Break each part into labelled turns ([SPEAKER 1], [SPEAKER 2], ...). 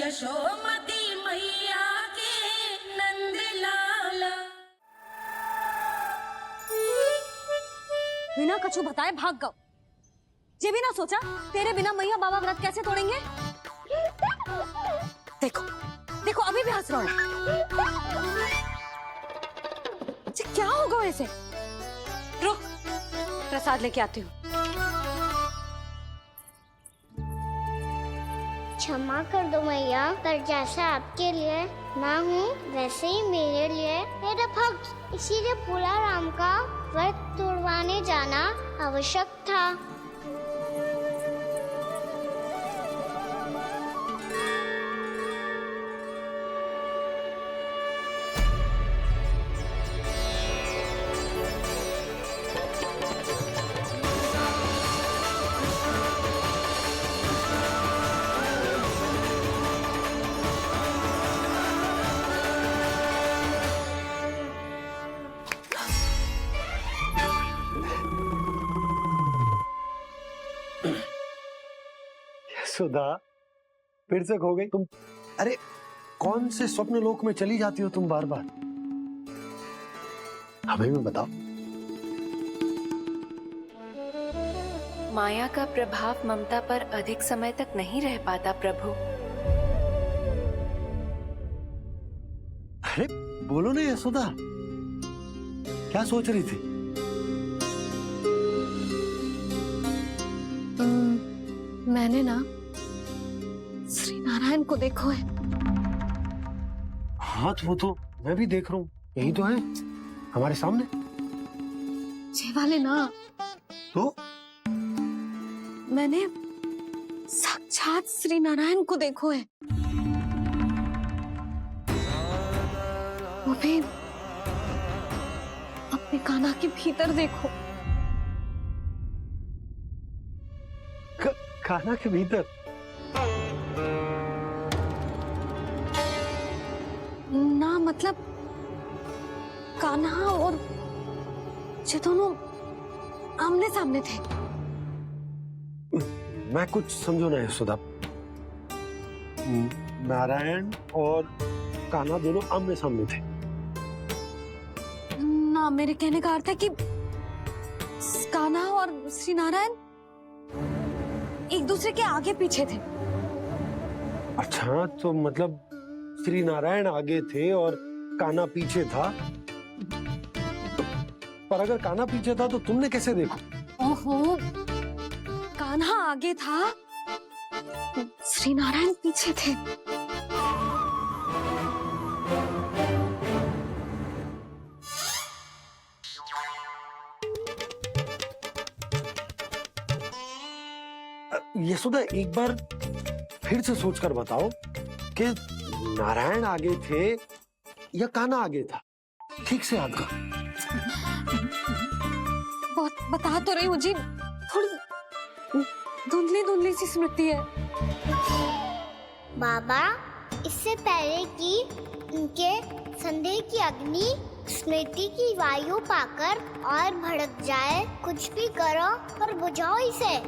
[SPEAKER 1] यशोमती मैया के नंद लाला।
[SPEAKER 2] बिना कछु बताए भाग गओ। ये भी ना सोचा तेरे बिना मैया बाबा व्रत कैसे तोड़ेंगे। देखो देखो अभी भी हंस रहा है। क्या होगा वैसे? रुक प्रसाद लेके आती हूँ।
[SPEAKER 3] क्षमा कर दो मैया, पर जैसा आपके लिए माँ हूँ वैसे ही मेरे लिए मेरा भक्त, इसीलिए भोला राम का व्रत तोड़वाने जाना आवश्यक था।
[SPEAKER 4] सुधा फिर से खो गई तुम। अरे कौन से स्वप्न लोक में चली जाती हो तुम बार बार? हमें भी बताओ।
[SPEAKER 5] माया का प्रभाव ममता पर अधिक समय तक नहीं रह पाता प्रभु।
[SPEAKER 4] अरे बोलो ना यशोदा, क्या सोच रही थी?
[SPEAKER 2] मैंने ना श्री नारायण को देखो है।
[SPEAKER 4] हाँ वो तो मैं भी देख रहा हूँ, यही तो है हमारे सामने।
[SPEAKER 2] ये वाले ना
[SPEAKER 4] तो
[SPEAKER 2] मैंने साक्षात श्री नारायण को देखो है, वो भी अपने कान्हा के भीतर देखो।
[SPEAKER 4] कान्हा के भीतर?
[SPEAKER 2] ना मतलब कान्हा और ये दोनों आमने सामने थे।
[SPEAKER 4] मैं कुछ समझो ना यशोदा। नारायण और कान्हा दोनों आमने सामने थे?
[SPEAKER 2] ना मेरे कहने का अर्थ है कि कान्हा और श्री नारायण एक दूसरे के आगे पीछे थे।
[SPEAKER 4] अच्छा तो मतलब श्री नारायण आगे थे और कान्हा पीछे था। पर अगर कान्हा पीछे था तो तुमने कैसे देखा?
[SPEAKER 2] ओहो, कान्हा आगे था, श्री नारायण पीछे थे।
[SPEAKER 4] यशोदा एक बार फिर से सोचकर बताओ कि नारायण आगे थे या कान्हा आगे था? ठीक से याद करो।
[SPEAKER 2] बहुत बता तो रही हूँ जी, थोड़ी धुंधली धुंधली सी स्मृति है।
[SPEAKER 3] बाबा, इससे पहले कि उनके संदेह की अग्नि स्मृति की वायु पाकर और भड़क जाए, कुछ भी करो और बुझाओ इसे।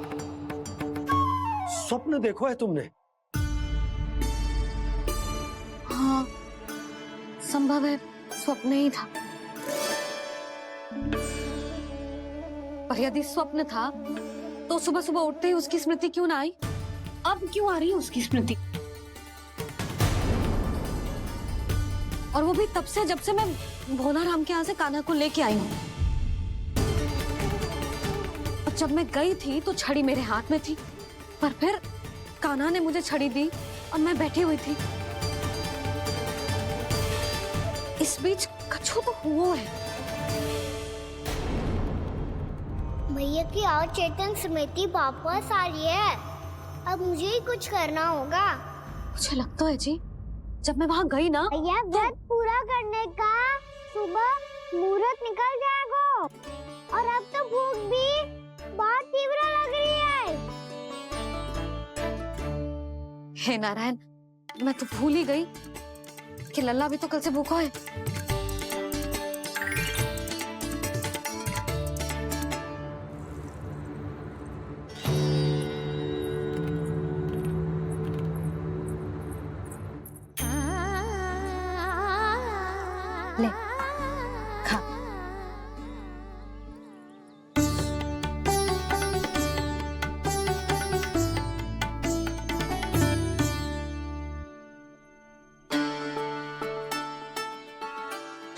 [SPEAKER 4] स्वप्न देखो है तुमने?
[SPEAKER 2] हाँ, संभव है स्वप्न ही था। पर यदि स्वप्न था तो सुबह सुबह उठते ही उसकी स्मृति क्यों ना आई? अब क्यों आ रही है उसकी स्मृति? और वो भी तब से जब से मैं भोला राम के यहाँ से कान्हा को लेके आई हूँ। और जब मैं गई थी तो छड़ी मेरे हाथ में थी, पर फिर कान्हा ने मुझे छड़ी दी और मैं बैठी हुई थी। इस बीच कछु तो हुआ है।
[SPEAKER 3] भैया की अचेतन स्मृति वापस आ रही है। अब मुझे ही कुछ करना होगा।
[SPEAKER 2] मुझे लगता है जी, जब मैं वहाँ गई ना
[SPEAKER 3] भैया व्रत पूरा करने का सुबह मुहूर्त निकल जाएगा और अब तो भूख भी बहुत तीव्र लग रही है।
[SPEAKER 2] हे नारायण, मैं तो भूल ही गई कि लल्ला भी तो कल से भूखा है।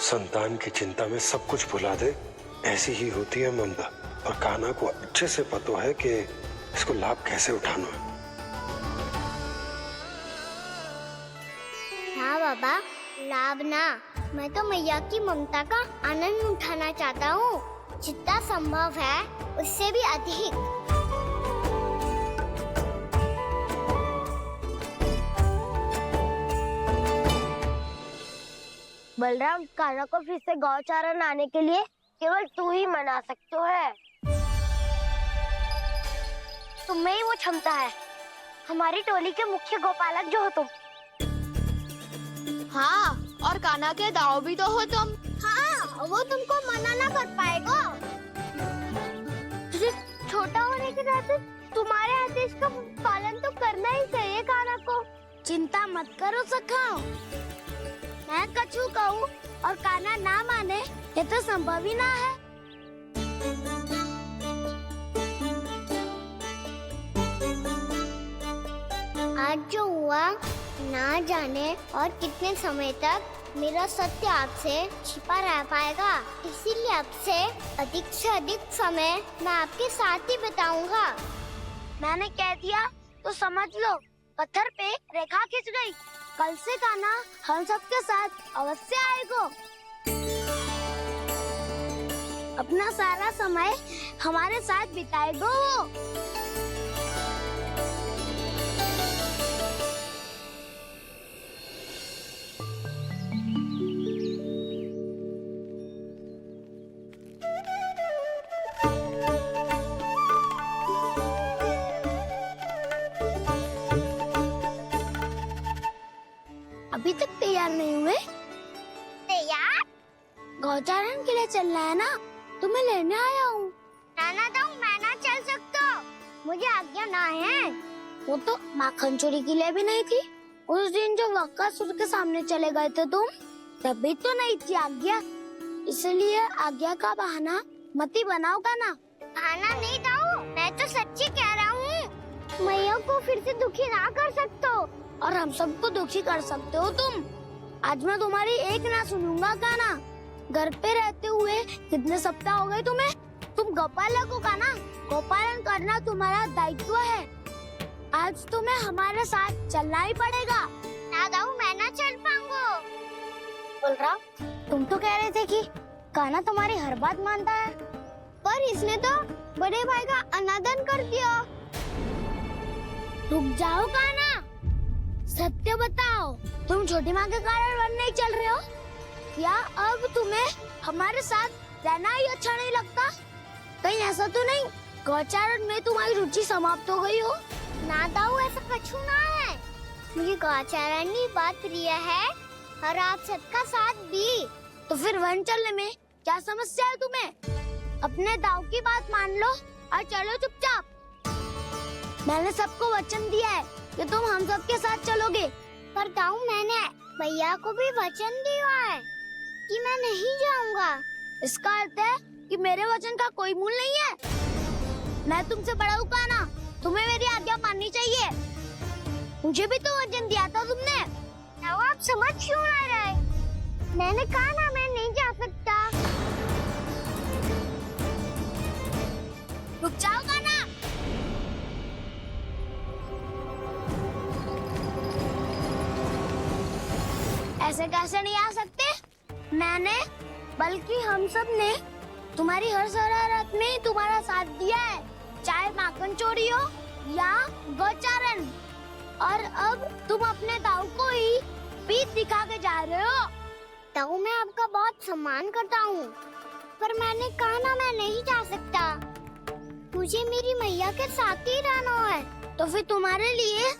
[SPEAKER 4] संतान की चिंता में सब कुछ भुला दे, ऐसी ही होती है ममता। और कान्हा को अच्छे से पता है कि इसको लाभ कैसे उठाना है।
[SPEAKER 3] हाँ बाबा, लाभ ना, मैं तो मैया की ममता का आनंद उठाना चाहता हूँ, जितना संभव है उससे भी अधिक।
[SPEAKER 6] बलराम, कान्हा को फिर से गौचारण आने के लिए केवल तू ही मना सकते है। तुम्हें ही वो क्षमता है, हमारी टोली के मुख्य गोपालक जो हो तुम।
[SPEAKER 2] हाँ, और कान्हा के दाव भी तो हो तुम।
[SPEAKER 3] हाँ, वो तुमको मना ना कर पाएगा। छोटा होने के नाते तुम्हारे आदेश का पालन तो करना ही चाहिए कान्हा को। चिंता मत करो सखा, मैं कछु कहूँ और कान्हा ना माने, ये तो संभव ही ना है। आज जो हुआ ना जाने और कितने समय तक मेरा सत्य आपसे छिपा रह पाएगा, इसीलिए आपसे अधिक से अधिक समय मैं आपके साथ ही बिताऊंगा।
[SPEAKER 6] मैंने कह दिया तो समझ लो, पत्थर पे रेखा खिंच गई।
[SPEAKER 3] कल से कान्हा हम सबके साथ अवश्य आएगा। अपना सारा समय हमारे साथ बिताएगा वो। अभी तक तैयार नहीं हुए?
[SPEAKER 6] तैयार?
[SPEAKER 3] गौचारण के लिए चलना है ना, तुम्हें लेने आया हूँ।
[SPEAKER 6] नाना तो मैं ना चल सकता, मुझे आज्ञा ना है।
[SPEAKER 3] वो तो माखन चोरी के लिए भी नहीं थी। उस दिन जो वक्कासुर के सामने चले गए थे तुम, तभी तो नहीं थी आज्ञा। इसलिए आज्ञा का बहाना मत ही बनाओ कान्हा।
[SPEAKER 6] बहाना नहीं दाऊ, मैं तो सच्ची कह रहा हूँ।
[SPEAKER 3] मैया को फिर से दुखी ना कर सकते हो और हम सबको दुखी कर सकते हो तुम। आज मैं तुम्हारी एक ना सुनूंगा कान्हा। घर पे रहते हुए कितने सप्ताह हो गए तुम्हें? तुम गोपालक हो कान्हा, गोपालन करना तुम्हारा दायित्व है। आज तुम्हें हमारे साथ चलना ही पड़ेगा।
[SPEAKER 6] ना दाऊ, मैं ना चल पाऊंगा।
[SPEAKER 3] बलराम, तुम तो कह रहे थे कि कान्हा तुम्हारी हर बात मानता है, पर इसने तो बड़े भाई का अनादर कर दिया। रुक जाओ कान्हा, सत्य बताओ, तुम छोटी माँ के कारण वन नहीं चल रहे हो? या अब तुम्हें हमारे साथ रहना ही अच्छा नहीं लगता? कहीं ऐसा तो नहीं गौचारण में तुम्हारी रुचि समाप्त हो गई हो?
[SPEAKER 6] ना दाऊ, ऐसा कछु ना है।
[SPEAKER 3] मुझे गौचारण की बात प्रिय है और आप सबका साथ भी। तो फिर वन चलने में क्या समस्या है तुम्हें? अपने दाऊ की बात मान लो और चलो चुपचाप। मैंने सबको वचन दिया है कि तुम हम सबके साथ चलोगे। पर दाऊ, मैंने भैया को भी वचन दिया है कि मैं नहीं जाऊंगा। इसका अर्थ है कि मेरे वचन का कोई मूल नहीं है। मैं तुमसे बड़ा हूँ कान्हा, तुम्हें मेरी आज्ञा माननी चाहिए। मुझे भी तो वचन दिया था तुमने।
[SPEAKER 6] दाऊ, आप समझ क्यों आ रहे? मैंने कहा ना, मैं नहीं जा सकता।
[SPEAKER 3] रुक जाओ कान्हा। ऐसे कैसे नहीं आ सकते? मैंने, बल्कि हम सब ने तुम्हारी हर शरारत में तुम्हारा साथ दिया है, चाहे माखन चोरी हो या गौचारण। और अब तुम अपने दाऊ को ही पीठ दिखा के जा रहे हो। दाऊ, मैं आपका बहुत सम्मान करता हूँ, पर मैंने कहा ना, मैं नहीं जा सकता। मुझे मेरी मैया के साथ ही रहना है। तो फिर तुम्हारे लिए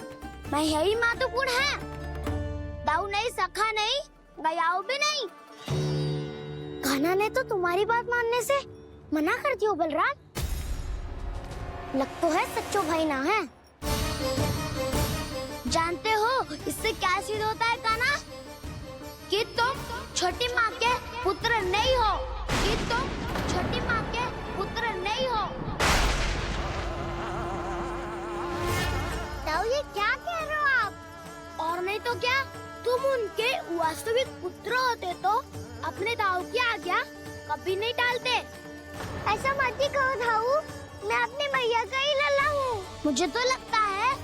[SPEAKER 3] मैं यही महत्वपूर्ण है। दाऊ नहीं, सखा नहीं, गयाऊ भी नहीं। कान्हा ने तो तुम्हारी बात मानने से मना कर दिया बलराम। लग तो है सच्चो भाई ना है। जानते हो इससे क्या सिद्ध होता है कान्हा? कि तुम छोटी माँ के पुत्र नहीं हो, कि तुम छोटी माँ के पुत्र नहीं हो।
[SPEAKER 6] दाऊ, ये क्या कह रहे हो आप?
[SPEAKER 3] और नहीं तो क्या, तुम उनके वास्तविक पुत्र होते तो अपने दाऊ की आज्ञा कभी नहीं टालते। ऐसा मत ही कहो दाऊ, मैं अपने मैया का ही लल्ला हूँ। मुझे तो लगता है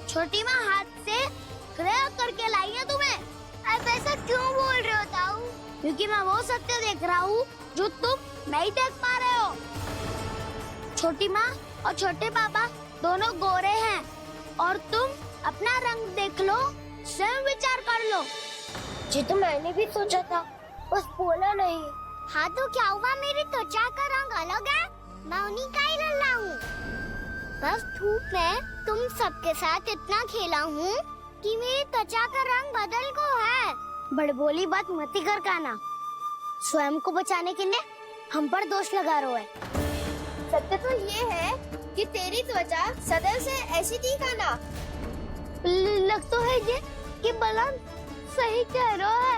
[SPEAKER 3] छोटी माँ हाथ से ग्रह करके लाई है तुम्हें। अब ऐसा क्यों बोल रहे हो दाऊ? क्योंकि मैं वो सत्य देख रहा हूँ जो तुम नहीं देख पा रहे हो। छोटी माँ और छोटे पापा दोनों गोरे हैं और तुम अपना रंग देख लो, स्वयं विचार कर लो।
[SPEAKER 6] जी तो मैंने भी सोचा था, बस बोला नहीं।
[SPEAKER 3] हाँ तो क्या हुआ, मेरी त्वचा का रंग अलग है, मैं उन्हीं का ही लल्ला हूँ। बस धूप में तुम सबके साथ इतना खेला हूँ कि मेरी त्वचा का रंग बदल को है। बड़बोली बात मत ही कर काना, स्वयं को बचाने के लिए हम पर दोष लगा रहे है।
[SPEAKER 6] सत्य तो ये है कि तेरी त्वचा सदैव से ऐसी थी काना।
[SPEAKER 3] लग तो है ये कि बलम सही कह रहा है।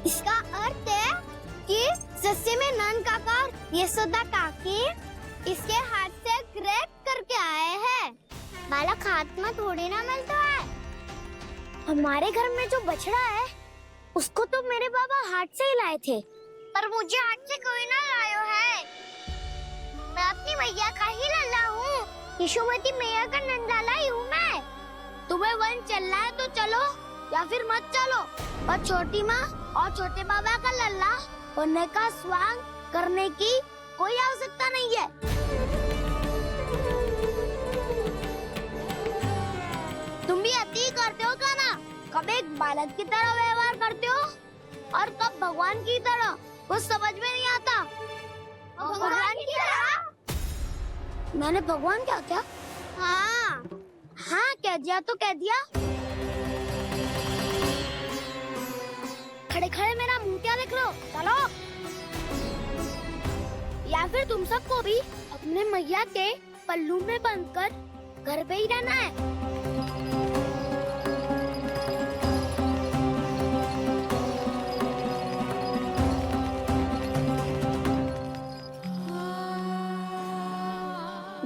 [SPEAKER 3] इसका अर्थ है कि सस्ते में नन काका यशोदा काकी इसके हाथ से ग्रेट करके आए हैं। बालक हाथ में थोड़ी ना मिलता है। हमारे घर में जो बछड़ा है उसको तो मेरे बाबा हाथ से ही लाए थे, पर मुझे हाथ से कोई ना लायो है। मैं अपनी मैया का ही लल्ला हूँ, यशोमती मैया का नंदाला ही हूँ मैं। तुम्हें वन चलना है तो चलो या फिर मत चलो, पर छोटी माँ और छोटे बाबा का लल्ला बनने का स्वांग करने की कोई आवश्यकता नहीं है। तुम भी अति करते हो काना, कब एक बालक की तरह व्यवहार करते हो और कब भगवान की तरह, कुछ समझ में नहीं आता। भगवान की तरह? मैंने भगवान क्या क्या? हाँ हाँ कह दिया तो कह दिया। खड़े खड़े मेरा मुंह क्या देख लो, चलो। या फिर तुम सबको भी अपने मैया के पल्लू में बंधकर घर पे ही रहना है।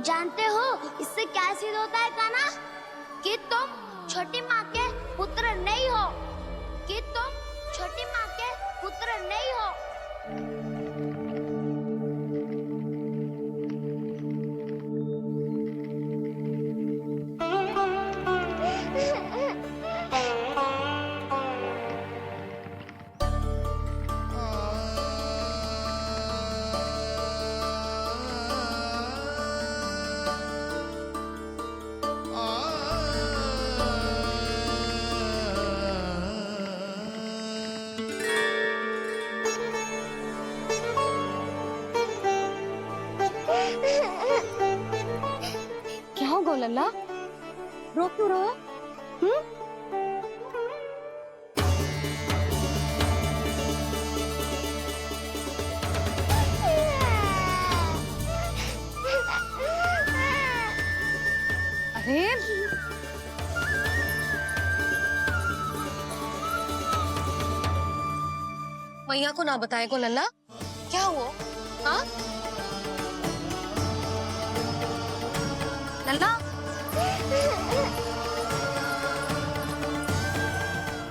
[SPEAKER 3] जानते हो इससे क्या सिद्ध होता है काना? कि तुम छोटी माँ के पुत्र नहीं हो, कि तुम छोटी माँ के पुत्र नहीं हो।
[SPEAKER 2] क्या हो गो लल्ला, रो क्यों रहो? अरे मैया को ना बताए को लल्ला, क्या हुआ? हाँ लल्ला,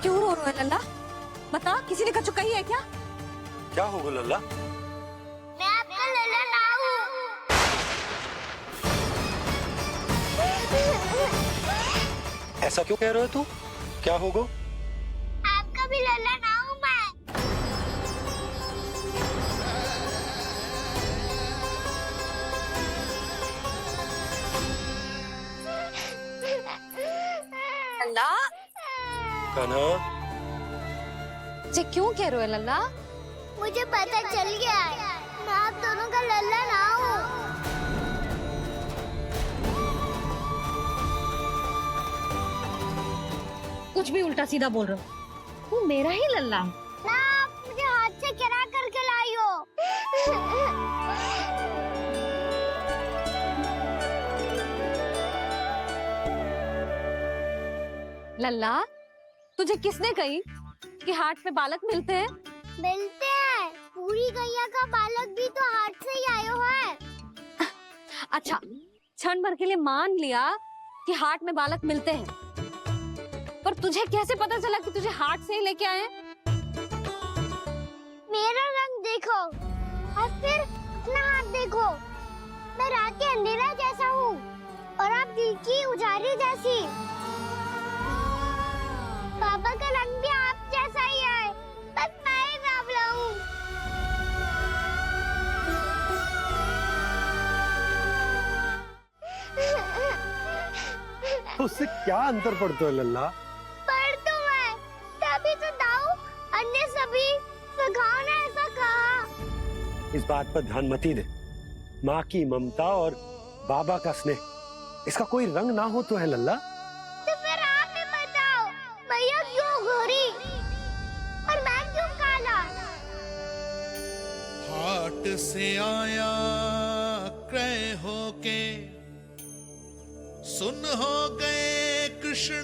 [SPEAKER 2] क्यों रो रहे हो लल्ला? बता, किसी ने कछु कही है क्या?
[SPEAKER 4] क्या होगा लल्ला?
[SPEAKER 3] मैं आपका लल्ला ना हूँ।
[SPEAKER 4] ऐसा क्यों कह रहे हो तू? क्या होगा?
[SPEAKER 3] आपका भी लल्ला ना हूँ मैं।
[SPEAKER 2] लल्ला,
[SPEAKER 4] कान्हा,
[SPEAKER 2] जे क्यों कह रहे हो लल्ला?
[SPEAKER 3] मुझे पता चल गया है, मैं आप दोनों का लल्ला ना हूँ।
[SPEAKER 2] कुछ भी उल्टा सीधा बोल रहे हो, तू मेरा ही लल्ला है।
[SPEAKER 3] ना आप मुझे हाथ से गिरा करके लाई हो।
[SPEAKER 2] लल्ला, तुझे किसने कही कि हाट में बालक मिलते हैं?
[SPEAKER 3] मिलते हैं, पूरी गैया का बालक भी तो हाथ से ही आयो है।
[SPEAKER 2] अच्छा, क्षण भर के लिए मान लिया कि हाट में बालक मिलते हैं, पर तुझे कैसे पता चला कि तुझे हाट से ही लेके आए हैं?
[SPEAKER 3] मेरा रंग देखो और फिर अपना हाथ देखो। मैं रात के अंधेरा जैसा हूँ और आप दिल की उजाली जैसी। पापा का रंग भी आप जैसा ही है, बस मैं ही बावला हूँ।
[SPEAKER 4] उससे क्या अंतर पड़ता है लल्ला?
[SPEAKER 3] पर तो मैं तभी तो दाऊ अन्य सभी सखाओ ने ऐसा कहा।
[SPEAKER 4] इस बात पर ध्यान मत ही दे। माँ की ममता और बाबा का स्नेह, इसका कोई रंग ना हो तो है लल्ला।
[SPEAKER 3] तो फिर आप ही बताओ, मैया क्यों गोरी और मैं क्यों काला?
[SPEAKER 7] हाट से आया क्रय होके, सुन हो गए कृष्ण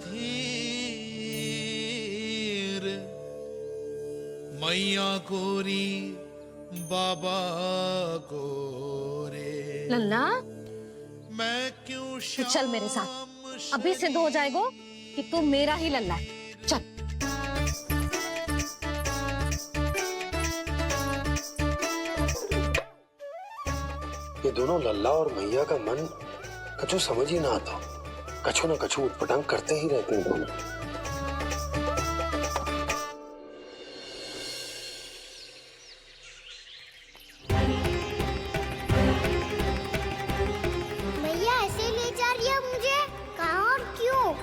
[SPEAKER 7] धीर। मैया गोरी बाबा गोरे,
[SPEAKER 2] लल्ला
[SPEAKER 7] मैं क्यों
[SPEAKER 2] तू चल मेरे साथ, अभी सिद्ध हो जाएगा कि तू मेरा ही लल्ला है। चल।
[SPEAKER 4] ये दोनों लल्ला और मैया का मन कछु समझ ही ना आता। कछु न कछु उटपटांग करते ही रहते हैं दोनों।
[SPEAKER 3] मैया ऐसे ले जा रही है मुझे, कहाँ और क्यों?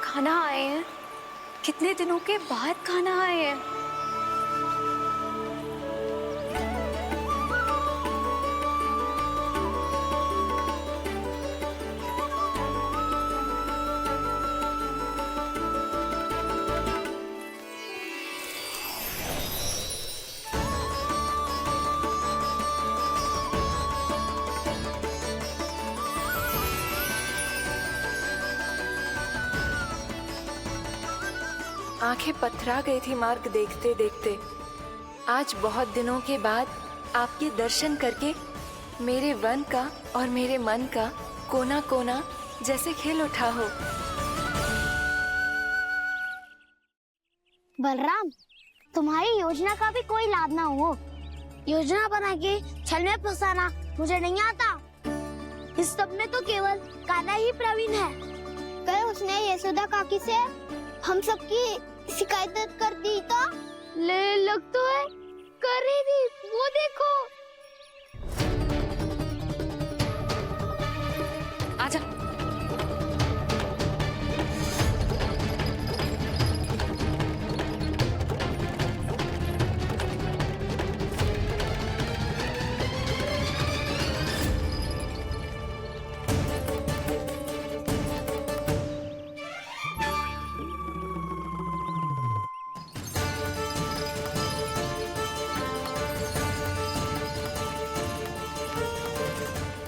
[SPEAKER 5] खाना आए हैं, कितने दिनों के बाद खाना आए हैं। आंखें पथरा गई थी मार्ग देखते देखते। आज बहुत दिनों के बाद आपके दर्शन करके मेरे वन का और मेरे मन का कोना कोना जैसे खिल उठा हो।
[SPEAKER 3] बलराम, तुम्हारी योजना का भी कोई लाभ ना हो। योजना बना के छल में फंसाना मुझे नहीं आता। इस सब में तो केवल कान्हा ही प्रवीण है। कल उसने यशोदा काकी से हम सबकी शिकायत कर दी तो लग तो है कर ही दी, वो देखो।
[SPEAKER 2] आजा।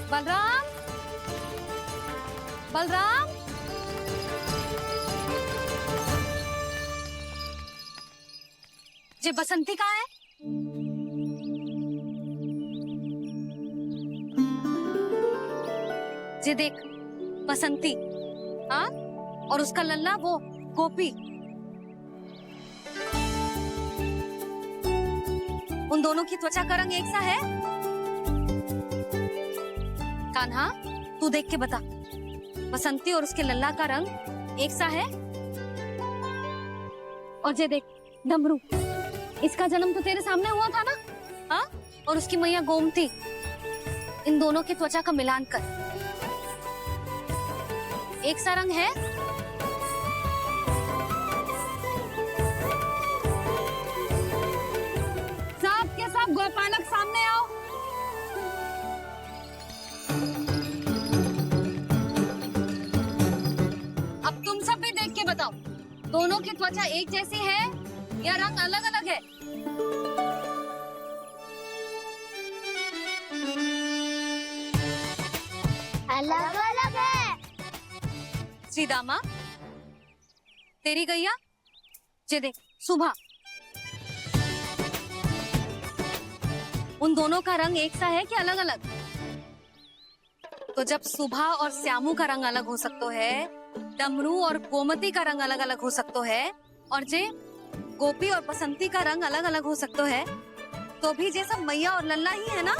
[SPEAKER 2] बलराम, बलराम, ये बसंती कहाँ है? ये देख बसंती, हाँ, और उसका लल्ला वो गोपी। उन दोनों की त्वचा का रंग एक सा है? कान्हा, तू देख के बता, बसंती और उसके लल्ला का रंग एक सा है? और ये देख डमरू, इसका जन्म तो तेरे सामने हुआ था ना, हाँ? और उसकी मैया गोमती, इन दोनों की त्वचा का मिलान कर एक सा रंग है? सब के सब गोपालक सामने आओ। अब तुम सब भी देख के बताओ, दोनों की त्वचा एक जैसी है या रंग अलग अलग है?
[SPEAKER 3] अलग अलग है।
[SPEAKER 2] श्रीदामा, तेरी गैया जे देख सुबह, उन दोनों का रंग एक सा है कि अलग अलग? तो जब सुबह और श्यामू का रंग अलग हो सकता है, डमरू और गोमती का रंग अलग अलग हो सकता है, और जे गोपी और बसंती का रंग अलग अलग हो सकता है, तो भी जे सब मैया और लल्ला ही है ना।